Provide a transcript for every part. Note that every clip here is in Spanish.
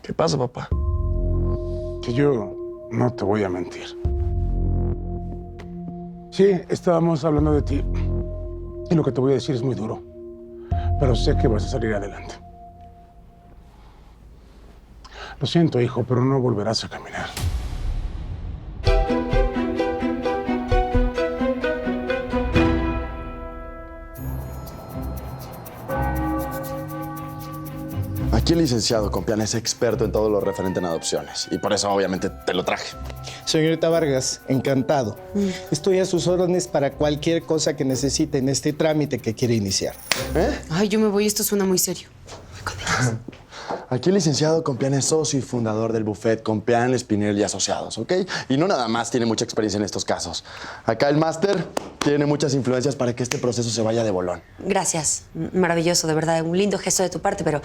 ¿Qué pasa, papá? Que yo no te voy a mentir. Sí, estábamos hablando de ti. Y lo que te voy a decir es muy duro. Pero sé que vas a salir adelante. Lo siento, hijo, pero no volverás a caminar. Aquí el licenciado Compián es experto en todo lo referente en adopciones. Y por eso, obviamente, te lo traje. Señorita Vargas, encantado. Estoy a sus órdenes para cualquier cosa que necesite en este trámite que quiere iniciar. Ay, yo me voy, esto suena muy serio. Aquí el licenciado Compián es socio y fundador del buffet Compián, Espinel y Asociados, ¿ok? Y no nada más tiene mucha experiencia en estos casos. Acá el máster tiene muchas influencias para que este proceso se vaya de bolón. Gracias. Maravilloso, de verdad. Un lindo gesto de tu parte, pero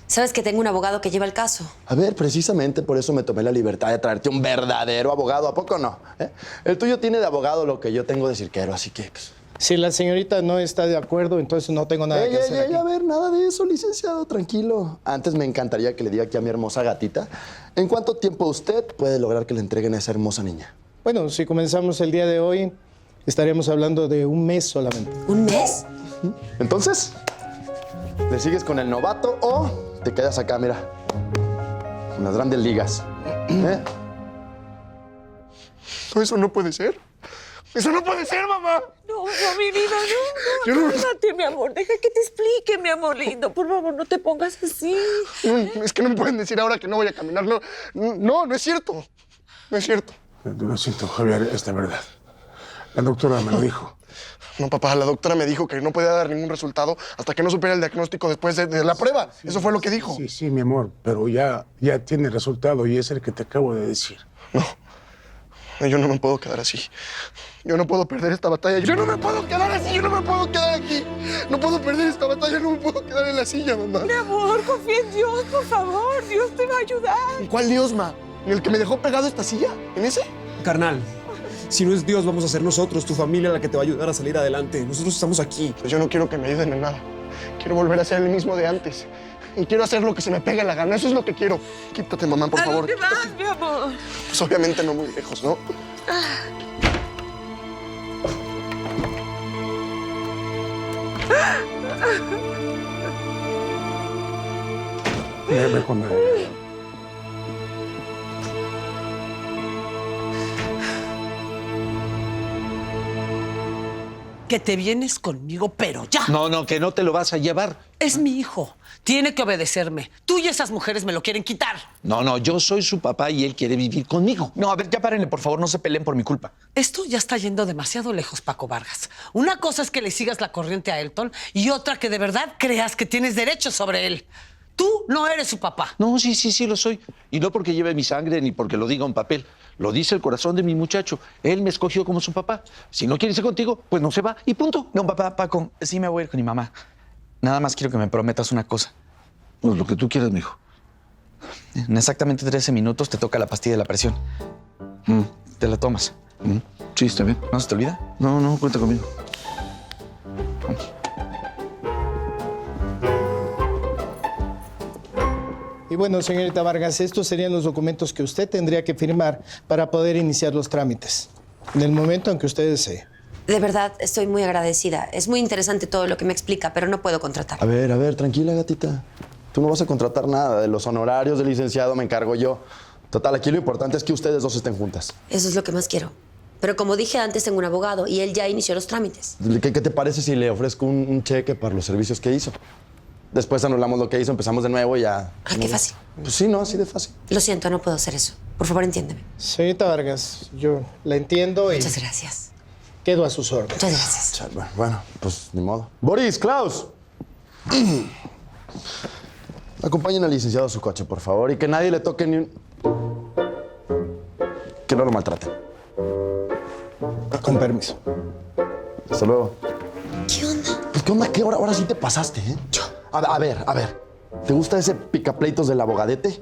sabes que tengo un abogado que lleva el caso. A ver, precisamente por eso me tomé la libertad de traerte un verdadero abogado, ¿a poco no? El tuyo tiene de abogado lo que yo tengo de cirquero, así que, pues... Si la señorita no está de acuerdo, entonces no tengo nada que hacer aquí. A ver, nada de eso, licenciado, tranquilo. Antes me encantaría que le diga aquí a mi hermosa gatita en cuánto tiempo usted puede lograr que le entreguen a esa hermosa niña. Bueno, si comenzamos el día de hoy, estaríamos hablando de un mes solamente. ¿Un mes? Entonces, ¿le sigues con el novato o te quedas acá, mira, en las grandes ligas? No, eso no puede ser. ¡Eso no puede ser, mamá! No, mi vida, no. Cálmate, mi amor. Deja que te explique, mi amor lindo. Por favor, no te pongas así. Es que no me pueden decir ahora que no voy a caminar. No es cierto. No es cierto. Lo siento, Javier, es de verdad. La doctora me lo dijo. No, papá, la doctora me dijo que no podía dar ningún resultado hasta que no supiera el diagnóstico después de la prueba. Eso fue lo que dijo. Sí, mi amor, pero ya tiene resultado y es el que te acabo de decir. No, yo no me puedo quedar así. Yo no puedo perder esta batalla. Yo no me puedo quedar así. Yo no me puedo quedar aquí. No puedo perder esta batalla. No me puedo quedar en la silla, mamá. Mi amor, confía en Dios, por favor. Dios te va a ayudar. ¿Cuál Dios, ma? ¿En el que me dejó pegado esta silla? ¿En ese? Carnal, si no es Dios, vamos a ser nosotros, tu familia, la que te va a ayudar a salir adelante. Nosotros estamos aquí. Pues yo no quiero que me ayuden en nada. Quiero volver a ser el mismo de antes. Y quiero hacer lo que se me pegue la gana. Eso es lo que quiero. Quítate, mamá, por favor. ¿A dónde vas, mi amor? Pues obviamente no muy lejos, ¿no? Ve con él. Que te vienes conmigo, pero ya. No, que no te lo vas a llevar. Es mi hijo. Tiene que obedecerme. Tú y esas mujeres me lo quieren quitar. No, yo soy su papá y él quiere vivir conmigo. No, a ver, ya párenle, por favor, no se peleen por mi culpa. Esto ya está yendo demasiado lejos, Paco Vargas. Una cosa es que le sigas la corriente a Elton y otra que de verdad creas que tienes derechos sobre él. Tú no eres su papá. No, sí lo soy. Y no porque lleve mi sangre ni porque lo diga un papel. Lo dice el corazón de mi muchacho. Él me escogió como su papá. Si no quiere irse contigo, pues no se va y punto. No, papá, Paco, sí me voy a ir con mi mamá. Nada más quiero que me prometas una cosa. Pues lo que tú quieras, mijo. En exactamente 13 minutos te toca la pastilla de la presión. Te la tomas. Sí, está bien. ¿No se te olvida? No, cuenta conmigo. Y bueno, señorita Vargas, estos serían los documentos que usted tendría que firmar para poder iniciar los trámites. En el momento en que usted desee. De verdad, estoy muy agradecida. Es muy interesante todo lo que me explica, pero no puedo contratar. A ver, tranquila, gatita. Tú no vas a contratar nada. De los honorarios del licenciado me encargo yo. Total, aquí lo importante es que ustedes dos estén juntas. Eso es lo que más quiero. Pero como dije antes, tengo un abogado y él ya inició los trámites. ¿Qué te parece si le ofrezco un cheque para los servicios que hizo? Después anulamos lo que hizo, empezamos de nuevo y ya... Ah, qué fácil. Pues sí, ¿no? Así de fácil. Lo siento, no puedo hacer eso. Por favor, entiéndeme. Señorita Vargas, yo la entiendo y Muchas gracias. quedo a sus órdenes. Muchas gracias. Chale, bueno, pues ni modo. Boris, Klaus. Acompañen al licenciado a su coche, por favor, y que nadie le toque ni un... Que no lo maltraten. Con permiso. Hasta luego. ¿Qué onda? Pues, ¿qué onda? ¿Qué? Ahora sí te pasaste, ¿eh? Yo. A ver. ¿Te gusta ese picapleitos del abogadete?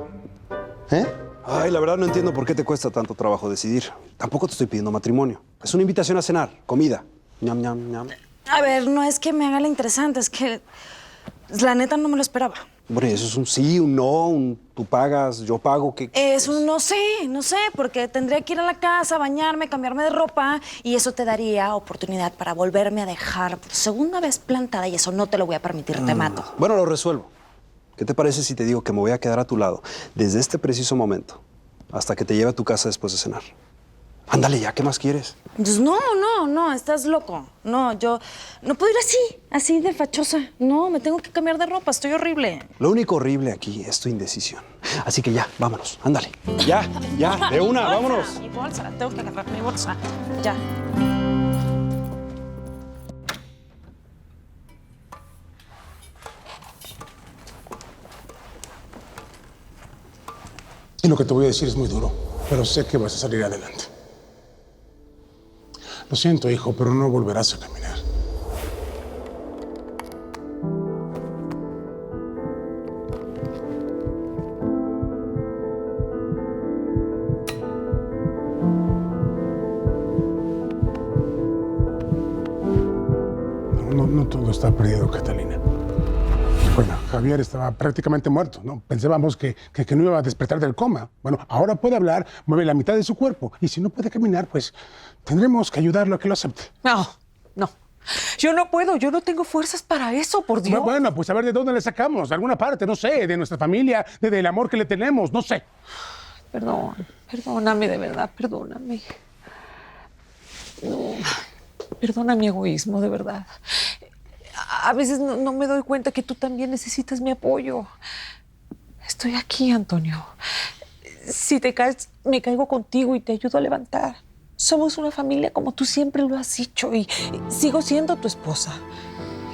¿Eh? Ay, la verdad no entiendo por qué te cuesta tanto trabajo decidir. Tampoco te estoy pidiendo matrimonio. Es una invitación a cenar, comida. Ñam, ñam, ñam. A ver, no es que me haga la interesante, es que La neta no me lo esperaba. Bueno, ¿y eso es un sí, un no, un tú pagas, yo pago? ¿Qué? Es un no sé, porque tendría que ir a la casa, bañarme, cambiarme de ropa y eso te daría oportunidad para volverme a dejar por segunda vez plantada y eso no te lo voy a permitir, te mato. Bueno, lo resuelvo. ¿Qué te parece si te digo que me voy a quedar a tu lado desde este preciso momento hasta que te lleve a tu casa después de cenar? Ándale ya, ¿qué más quieres? Pues no, estás loco. No, yo no puedo ir así de fachosa. No, me tengo que cambiar de ropa, estoy horrible. Lo único horrible aquí es tu indecisión. Así que ya, vámonos, ándale. Ya, de una, vámonos. Mi bolsa, tengo que agarrar mi bolsa. Ya. Y lo que te voy a decir es muy duro, pero sé que vas a salir adelante. Lo siento, hijo, pero no volverás a caminar. No todo está perdido, Catalina. Bueno, Javier estaba prácticamente muerto, ¿no? Pensábamos que no iba a despertar del coma. Bueno, ahora puede hablar, mueve la mitad de su cuerpo. Y si no puede caminar, pues tendremos que ayudarlo a que lo acepte. No. Yo no puedo, yo no tengo fuerzas para eso, por Dios. Bueno, pues a ver de dónde le sacamos. De alguna parte, no sé, de nuestra familia, del amor que le tenemos, no sé. Perdóname de verdad, perdóname. No, perdona mi egoísmo, de verdad. A veces no me doy cuenta que tú también necesitas mi apoyo. Estoy aquí, Antonio. Si te caes, me caigo contigo y te ayudo a levantar. Somos una familia como tú siempre lo has dicho y sigo siendo tu esposa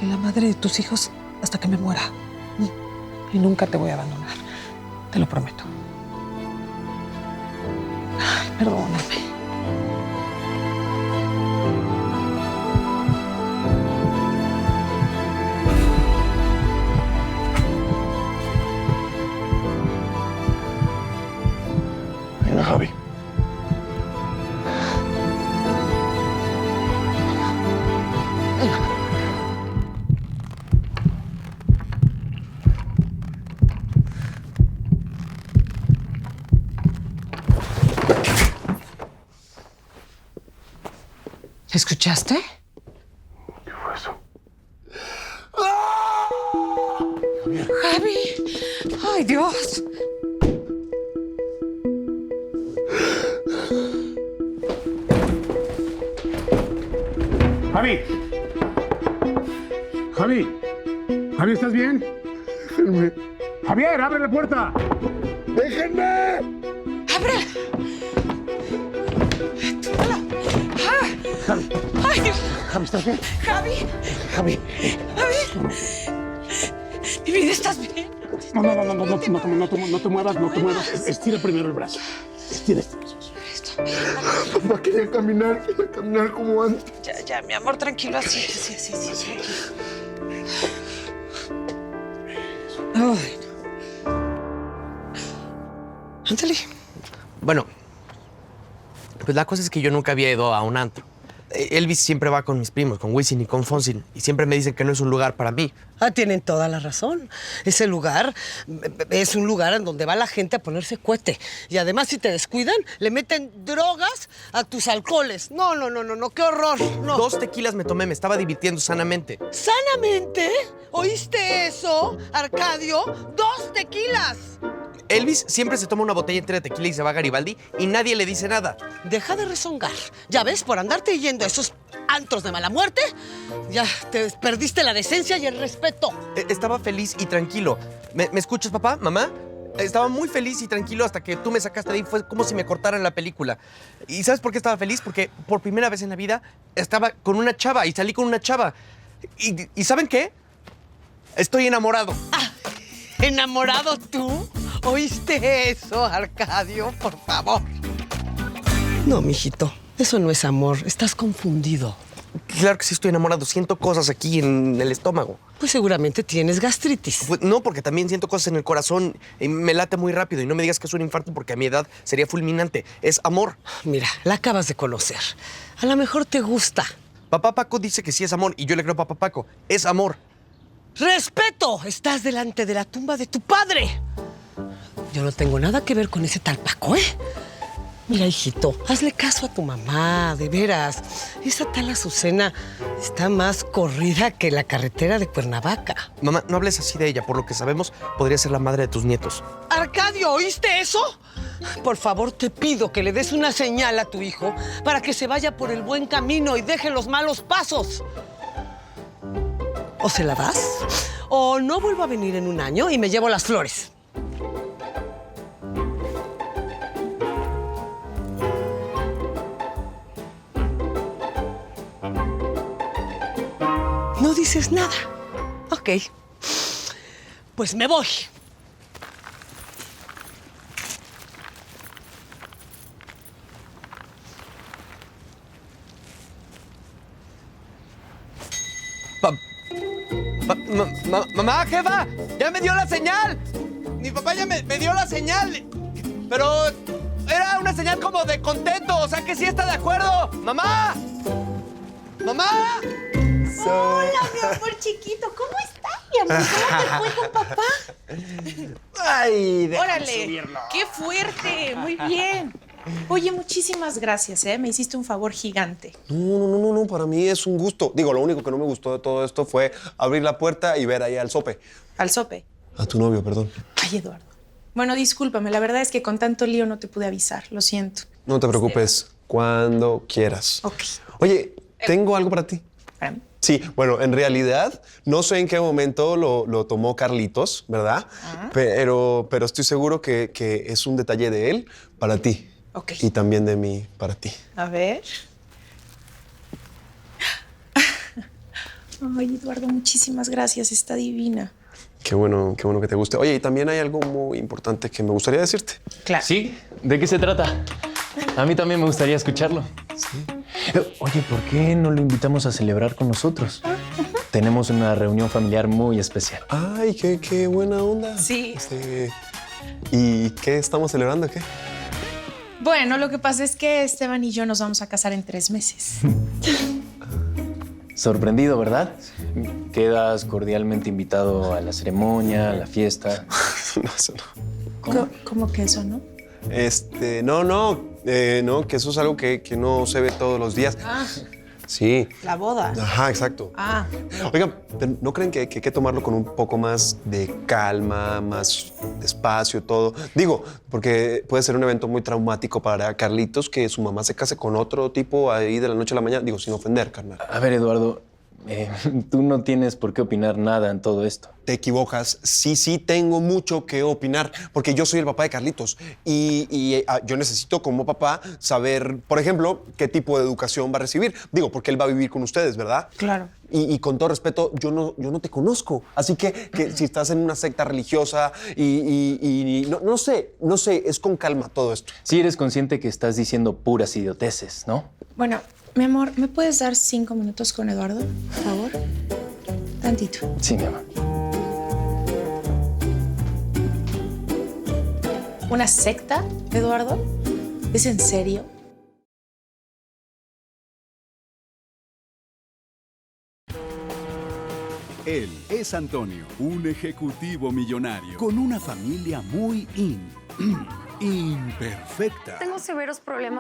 y la madre de tus hijos hasta que me muera. Y nunca te voy a abandonar, te lo prometo. Ay, perdóname. Venga, Javi. ¿Escuchaste? ¿Qué fue eso? Javi. Ay, Dios. ¡Javi! ¡Javi, ¿estás bien? Déjenme. ¡Javier, abre la puerta! ¡Déjenme! ¡Ábrela! Javi. ¡Ay, Dios! Javi, ¿estás bien? Javi. Mi vida, ¿estás bien? No te muevas. Estira primero el brazo. Estira. Papá quería caminar como antes. Ya, mi amor, tranquilo, así, tranquilo. Ay, no. Ándale. Bueno, pues la cosa es que yo nunca había ido a un antro. Elvis siempre va con mis primos, con Wisin y con Fonsi, y siempre me dicen que no es un lugar para mí. Tienen toda la razón. Ese lugar es un lugar en donde va la gente a ponerse cohete. Y además, si te descuidan, le meten drogas a tus alcoholes. No, qué horror. No. 2 tequilas me tomé, me estaba divirtiendo sanamente. ¿Sanamente? ¿Oíste eso, Arcadio? 2 tequilas. Elvis siempre se toma una botella entera de tequila y se va a Garibaldi y nadie le dice nada. Deja de rezongar. Ya ves, por andarte yendo a esos antros de mala muerte, ya te perdiste la decencia y el respeto. Estaba feliz y tranquilo. ¿Me escuchas, papá? ¿Mamá? Estaba muy feliz y tranquilo hasta que tú me sacaste de ahí. Fue como si me cortaran la película. ¿Y sabes por qué estaba feliz? Porque por primera vez en la vida estaba con una chava y salí con una chava. ¿Y saben qué? Estoy enamorado. ¿Enamorado tú? ¿Oíste eso, Arcadio? Por favor. No, mijito, eso no es amor. Estás confundido. Claro que sí estoy enamorado. Siento cosas aquí en el estómago. Pues seguramente tienes gastritis. Pues no, porque también siento cosas en el corazón. Y me late muy rápido. Y no me digas que es un infarto porque a mi edad sería fulminante. Es amor. Mira, la acabas de conocer. A lo mejor te gusta. Papá Paco dice que sí es amor y yo le creo a papá Paco. Es amor. ¡Respeto! Estás delante de la tumba de tu padre. Yo no tengo nada que ver con ese tal Paco, ¿eh? Mira, hijito, hazle caso a tu mamá, de veras. Esa tal Azucena está más corrida que la carretera de Cuernavaca. Mamá, no hables así de ella. Por lo que sabemos, podría ser la madre de tus nietos. Arcadio, ¿oíste eso? Por favor, te pido que le des una señal a tu hijo para que se vaya por el buen camino y deje los malos pasos. O se la das, o no vuelvo a venir en un año y me llevo las flores. No dices nada. Ok. Pues me voy. Mamá, jefa, ya me dio la señal. Mi papá ya me dio la señal. Pero era una señal como de contento, o sea que sí está de acuerdo. ¡Mamá! ¡Mamá! Hola, mi amor chiquito. ¿Cómo estás, mi amor? ¿Cómo te fue con papá? Ay, ¡Órale! ¡Qué fuerte! Muy bien. Oye, muchísimas gracias, ¿eh? Me hiciste un favor gigante. No, para mí es un gusto. Digo, lo único que no me gustó de todo esto fue abrir la puerta y ver ahí al Sope. ¿Al Sope? A tu novio, perdón. Ay, Eduardo. Bueno, discúlpame, la verdad es que con tanto lío no te pude avisar, lo siento. No te preocupes, cuando quieras. Ok. Oye, tengo algo para ti. ¿Para mí? Sí, bueno, en realidad no sé en qué momento lo tomó Carlitos, ¿verdad? Pero estoy seguro que es un detalle de él para ti. Ok. Y también de mí para ti. A ver. Ay, Eduardo, muchísimas gracias, está divina. Qué bueno que te guste. Oye, y también hay algo muy importante que me gustaría decirte. Claro. ¿Sí? ¿De qué se trata? A mí también me gustaría escucharlo. Sí. Oye, ¿por qué no lo invitamos a celebrar con nosotros? Tenemos una reunión familiar muy especial. Ay, qué buena onda. Sí. ¿Y qué estamos celebrando? ¿Qué? Bueno, lo que pasa es que Esteban y yo nos vamos a casar en 3 meses. Sorprendido, ¿verdad? Quedas cordialmente invitado a la ceremonia, a la fiesta. No, eso no. ¿Cómo que eso, no? No, que eso es algo que no se ve todos los días. Ah. Sí. La boda. Ajá, exacto. Ah. Oigan, ¿no creen que hay que tomarlo con un poco más de calma, más despacio, todo? Digo, porque puede ser un evento muy traumático para Carlitos que su mamá se case con otro tipo ahí de la noche a la mañana. Digo, sin ofender, carnal. A ver, Eduardo, tú no tienes por qué opinar nada en todo esto. Te equivocas. Sí, tengo mucho que opinar, porque yo soy el papá de Carlitos y yo necesito como papá saber, por ejemplo, qué tipo de educación va a recibir. Digo, porque él va a vivir con ustedes, ¿verdad? Claro. Y con todo respeto, yo no te conozco. Así que si estás en una secta religiosa y no sé, es con calma todo esto. Sí eres consciente que estás diciendo puras idioteces, ¿no? Bueno, mi amor, ¿me puedes dar 5 minutos con Eduardo, por favor? Tantito. Sí, mi amor. ¿Una secta, Eduardo? ¿Es en serio? Él es Antonio, un ejecutivo millonario con una familia muy imperfecta. Tengo severos problemas